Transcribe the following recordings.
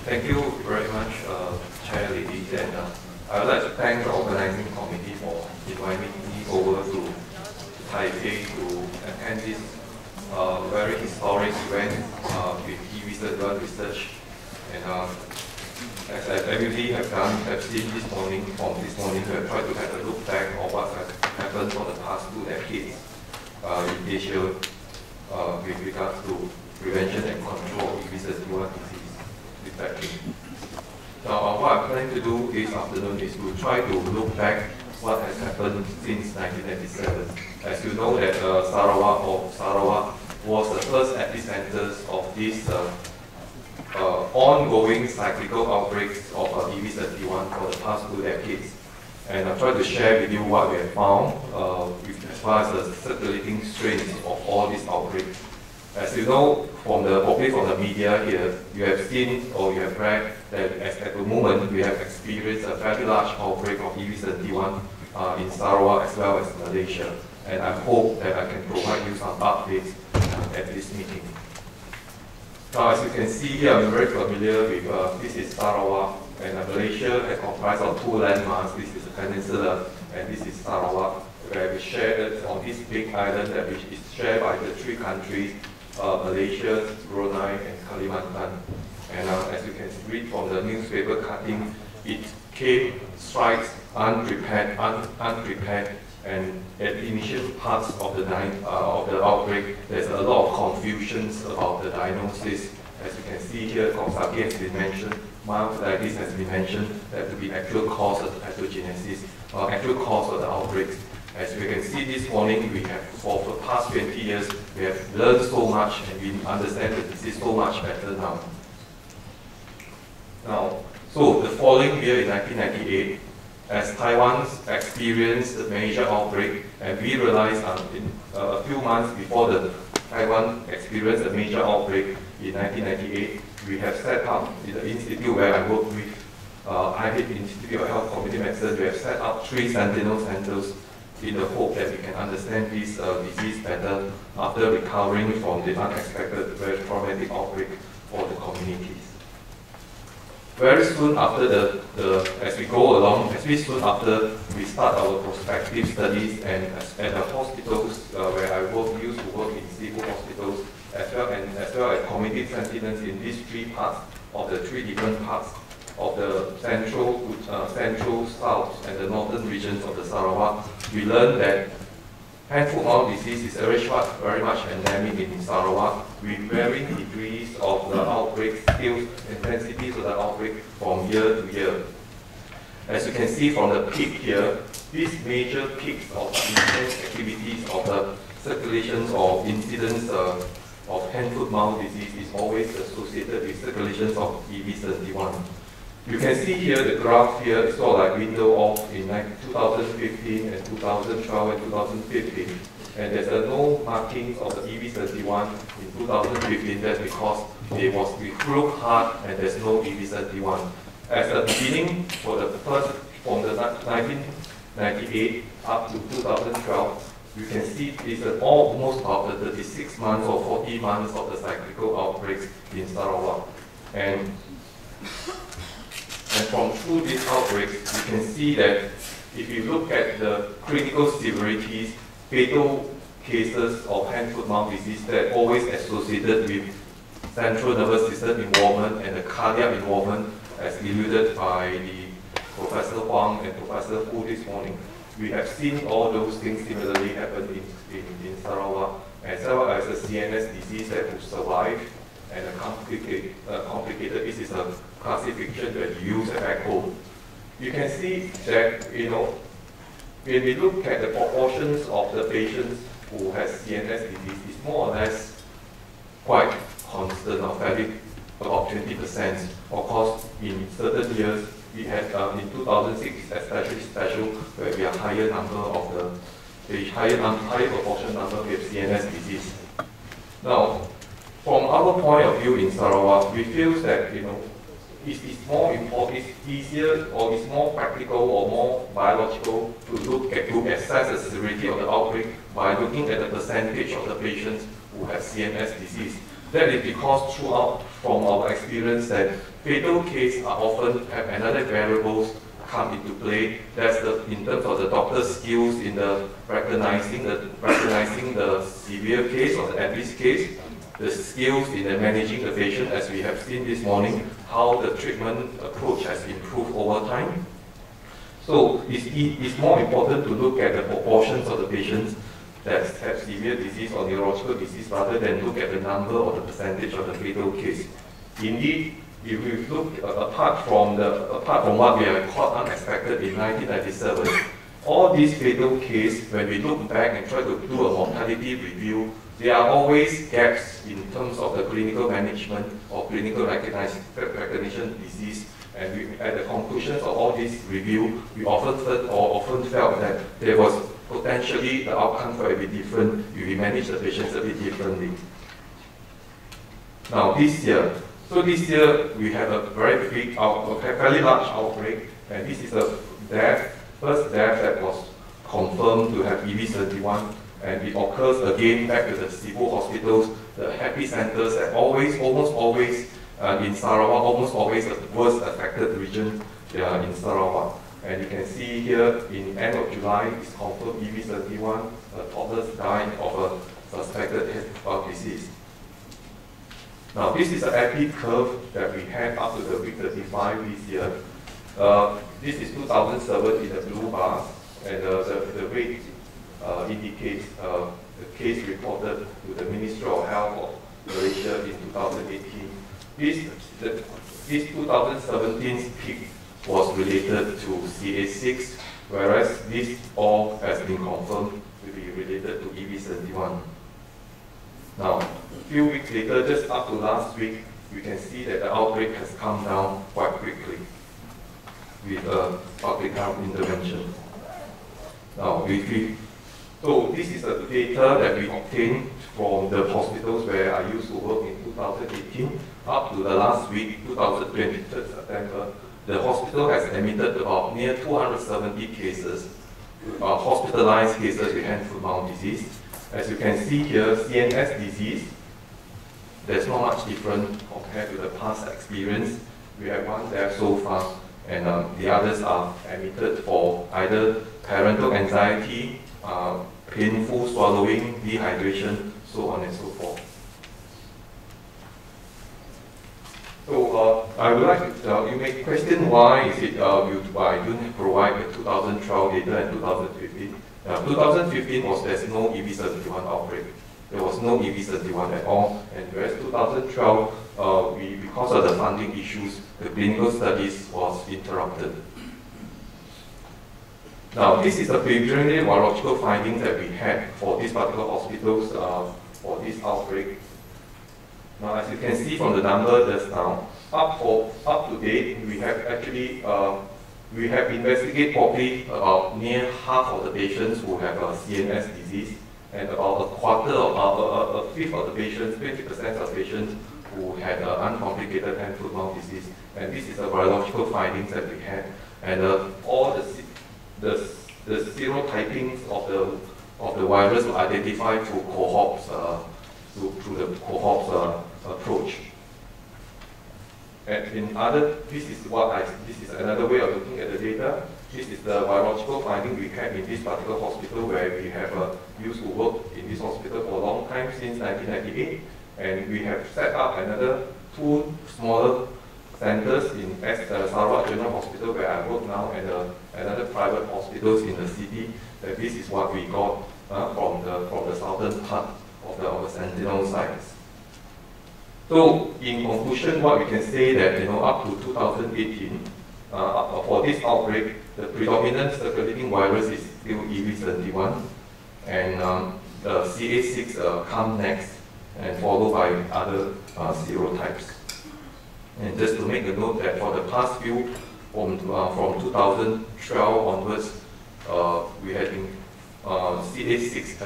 Thank you very much, Chair Lady, and I would like to thank the organizing committee for inviting me over to Taipei to attend this very historic event with E-Research Research. And as everybody have seen this morning, we have tried to have a look back of what has happened for the past 2 decades in Asia with regards to prevention and control of E-Research disease. Now, what I'm planning to do this afternoon is to try to look back what has happened since 1997. As you know that Sarawak was the first epicenter of this ongoing cyclical outbreaks of EV31 for the past 2 decades. And I'll try to share with you what we have found as far as the circulating strains of all these outbreaks. As you know, probably from the media here, you have seen or you have read that at the moment we have experienced a very large outbreak of EV31 in Sarawak as well as Malaysia. And I hope that I can provide you some updates at this meeting. Now, as you can see here, I'm very familiar with this is Sarawak, and Malaysia is comprised of 2 landmarks. This is the peninsula, and this is Sarawak, where we share it on this big island that which is shared by the 3 countries. Malaysia, Brunei, and Kalimantan. And as you can read from the newspaper cutting, it came strikes unprepared, and at the initial parts of the outbreak, there's a lot of confusions about the diagnosis. As you can see here, Coxsackie has been mentioned, myocarditis has been mentioned, that to be actual cause of the pathogenesis, actual cause of the outbreaks. As we can see this morning, we have, for the past 20 years, we have learned so much and we understand the disease so much better now. So the following year in 1998, as Taiwan experienced a major outbreak, and we realized in a few months before the Taiwan experienced a major outbreak in 1998, we have set up in the institute where I work with, IHIP Institute of Health Community Medicine, we have set up 3 sentinel centers in the hope that we can understand this disease better after recovering from the unexpected, very traumatic outbreak for the communities. Very soon after as we go along, soon after we start our prospective studies, and at the hospitals where I used to work in Sibu hospitals, as well as community sentinels in these 3 parts of the 3 different parts of the central, south, and the northern regions of the Sarawak, we learned that hand-foot-mouth disease is very much endemic in Sarawak, with varying degrees of the outbreak, scales, intensities of the outbreak from year to year. As you can see from the peak here, these major peaks of intense activities of the circulations or incidence of hand-foot-mouth disease is always associated with circulations of EV31. You can see here the graph here is sort of like window off in 2015 and 2012 and 2015. And there's no markings of the EV31 in 2015. That's because we look hard and there's no EV31. As the beginning for the first, from the 1998 up to 2012, you can see it's almost about the 36 months or 40 months of the cyclical outbreaks in Sarawak. And from through these outbreaks, you can see that if you look at the critical severities, fatal cases of hand-foot-mouth disease that are always associated with central nervous system involvement and the cardiac involvement, as alluded by the Professor Huang and Professor Hu this morning. We have seen all those things similarly happen in Sarawak, as well as the CNS disease that will survive, and a complicated, this is a classification that you use back home. You can see that, when we look at the proportions of the patients who has CNS disease, it's more or less quite constant, or fairly about 20%. Of course, in certain years, we had in 2006, especially special, where we have higher number of higher proportion number with CNS disease. Now, from our point of view in Sarawak, we feel that it's more important, it's easier, or it's more practical or more biological to assess the severity of the outbreak by looking at the percentage of the patients who have CNS disease. That is because throughout, from our experience, that fatal cases are often have another variables come into play. That's in terms of the doctor's skills in the recognizing the severe case or the at-risk case, the skills in the managing the patient, as we have seen this morning, how the treatment approach has improved over time. So it's more important to look at the proportions of the patients that have severe disease or neurological disease rather than look at the number or the percentage of the fatal case. Indeed, if we look apart from what we have caught unexpected in 1997, all these fatal cases, when we look back and try to do a mortality review, there are always gaps in terms of the clinical management or clinical recognition disease. And at the conclusions of all this review, we often felt that there was potentially the outcome could be different if we manage the patients a bit differently. Now this year we have a very big fairly large outbreak, and this is the first death that was confirmed to have EV71, and it occurs again back to the Sibu hospitals, the epicenters, and almost always in Sarawak, almost always the worst affected region in Sarawak. And you can see here in end of July, it's confirmed EV71, a toddler died of a suspected head disease. Now this is an epi curve that we had up to the week 35 this year. This is 2007 in the blue bars, and the rate indicates the case reported to the Ministry of Health of Malaysia in 2018. This 2017 peak was related to CA6, whereas this all has been confirmed to be related to EV71. Now, a few weeks later, just up to last week, we can see that the outbreak has come down quite quickly with public health intervention. Now, so this is the data that we obtained from the hospitals where I used to work in 2018 up to the last week, 23rd September. The hospital has admitted about near 270 cases, hospitalized cases with hand-foot-mouth disease. As you can see here, CNS disease, there's not much different compared to the past experience. We have one there so far, and the others are admitted for either parental anxiety, painful swallowing, dehydration, so on and so forth. So I would like to, you may question why is it why you don't provide the 2012 data and 2015. 2015 there's no EV71 outbreak. There was no EV71 at all, and whereas 2012, because of the funding issues, the clinical studies was interrupted. Now, this is the preliminary virological findings that we had for these particular hospitals for this outbreak. Now, as you can see from the number just now, up to date, we have actually we have investigated probably about near half of the patients who have a CNS disease, and about a fifth of the patients, 20% of patients who had uncomplicated hand-foot-mouth disease. And this is the virological findings that we had, and all the serotypings of the virus were identified through cohorts through the cohorts approach. And this is another way of looking at the data. This is the virological finding we had in this particular hospital, where we have used to work in this hospital for a long time, since 1998, and we have set up another 2 smaller centers in Sarawak General Hospital, where I work now, and another private hospitals in the city. That this is what we got from the southern part of the sentinel sites. So, in conclusion, what we can say that up to 2018, for this outbreak, the predominant circulating virus is still EV71, and the CA6 come next, and followed by other serotypes. And just to make a note that for the past few, from 2012 onwards, we had been CA6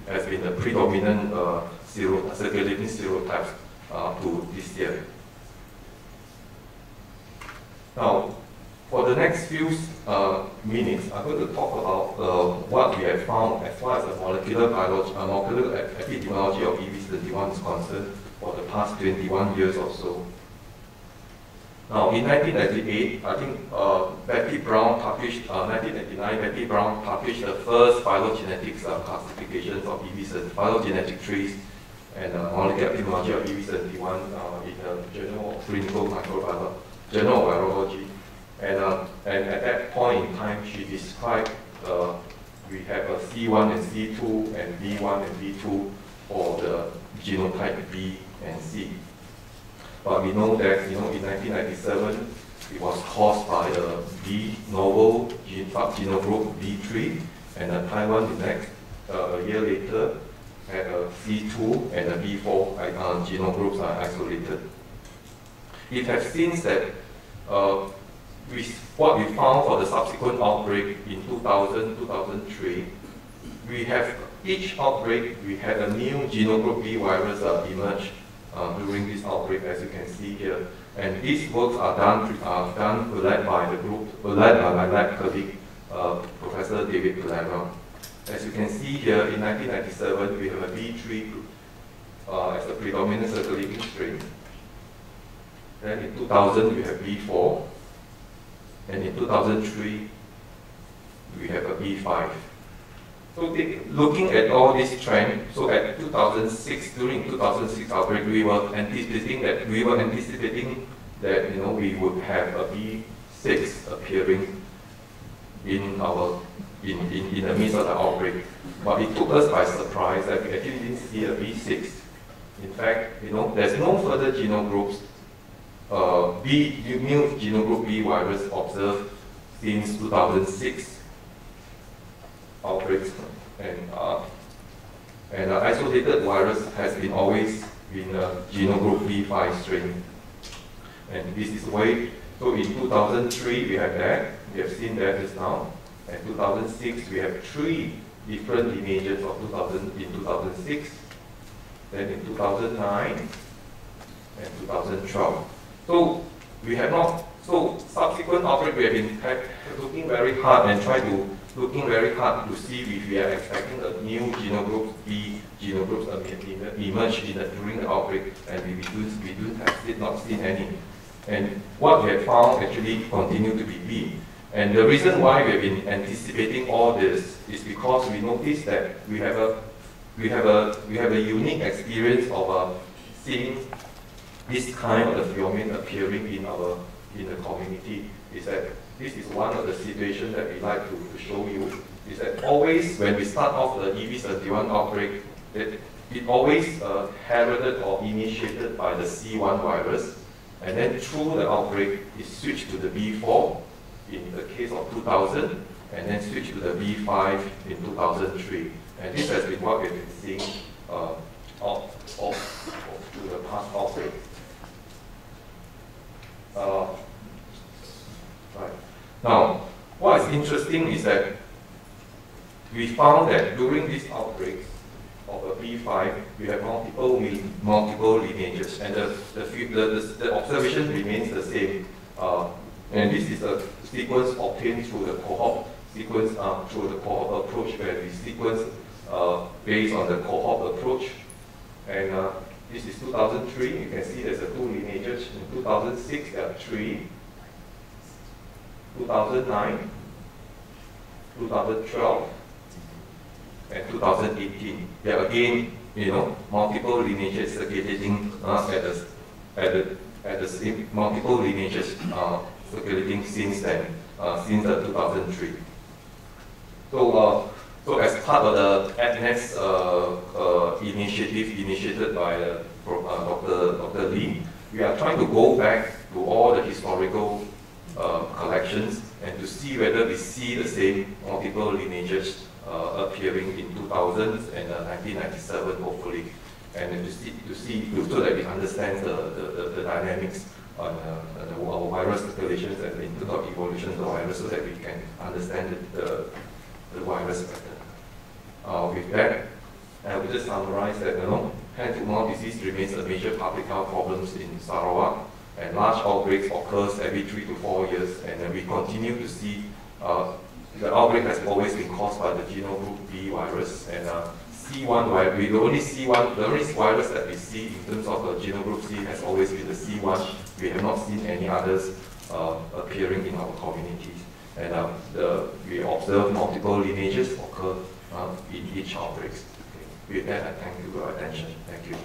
has been the predominant circulating serotypes to this year. Now, for the next few minutes, I'm going to talk about what we have found as far as the molecular epidemiology of EV71 is concerned for the past 21 years or so. Now, in 1998, I think Betty Brown published, 1999, Betty Brown published the first phylogenetics classifications of phylogenetic trees and molecular epidemiology of EV71 in the Journal of Clinical Microbiology, Journal of Virology. And at that point in time, she described we have a C1 and C2 and B1 and B2 for the genotype B and C. But we know that, in 1997, it was caused by a novel subgenogroup B3, and Taiwan the next a year later had a C2 and a B4 genogroups are isolated. It has since that what we found for the subsequent outbreak in 2000, 2003, we have each outbreak, we had a new genogroup B virus emerge during this outbreak, as you can see here. And these works are led by the group, led by my lab colleague, Professor David Pereira. As you can see here, in 1997, we have a B3 group as a predominant circulating strain. Then in 2000, we have B4. And in 2003, we have a B5. So looking at all this trend, so at 2006, during 2006 outbreak, we were anticipating that we would have a B6 appearing in the midst of the outbreak. But it took us by surprise that we actually didn't see a B6. In fact, there's no further genogroups, new genogroup B virus observed since 2006 outbreaks, and isolated virus has always been a genogroup B5 strain. And this is why, so in 2003 we have that, we have seen that just now. And 2006 we have 3 different lineages of in 2006, then in 2009 and 2012. So we have not, so subsequent outbreak we have been looking very hard and looking very hard to see if we are expecting a new genogroup B genogroups emerge during the outbreak, and we have not seen any. And what we have found actually continue to be B. And the reason why we have been anticipating all this is because we noticed that we have a unique experience of seeing this kind of the phenomenon appearing in the community. Is that this is one of the situations that we like to show you. Is that always when we start off the EV71 outbreak, it always heralded or initiated by the C1 virus, and then through the outbreak it switched to the B4 in the case of 2000, and then switched to the B5 in 2003. And this has been what we've been seeing through the past outbreak. Right. Now, what is interesting is that we found that during these outbreaks of a B5, we have multiple lineages, and the observation remains the same. And this is a sequence obtained through the cohort approach, where we sequence based on the cohort approach. And this is 2003. You can see there's 2 lineages. In 2006, there are 3. 2009, 2012, and 2018. There are again, multiple lineages circulating multiple lineages circulating since then, since 2003. So as part of the ADNES initiative initiated by Dr. Lee, we are trying to go back to all the historical collections and to see whether we see the same multiple lineages appearing in 2000s and 1997, hopefully, and so that we understand the dynamics on our virus circulations and the internal evolution of the virus, so that we can understand the virus pattern. With that, I will just summarize that hand-to-mouth disease remains a major public health problem in Sarawak, and large outbreaks occurs every 3 to 4 years, and then we continue to see the outbreak has always been caused by the genogroup B virus, and C1 virus. The only virus that we see in terms of genogroup C has always been the C1. We have not seen any others appearing in our communities. And we observe multiple lineages occur in each outbreaks. Okay. With that, I thank you for your attention. Thank you.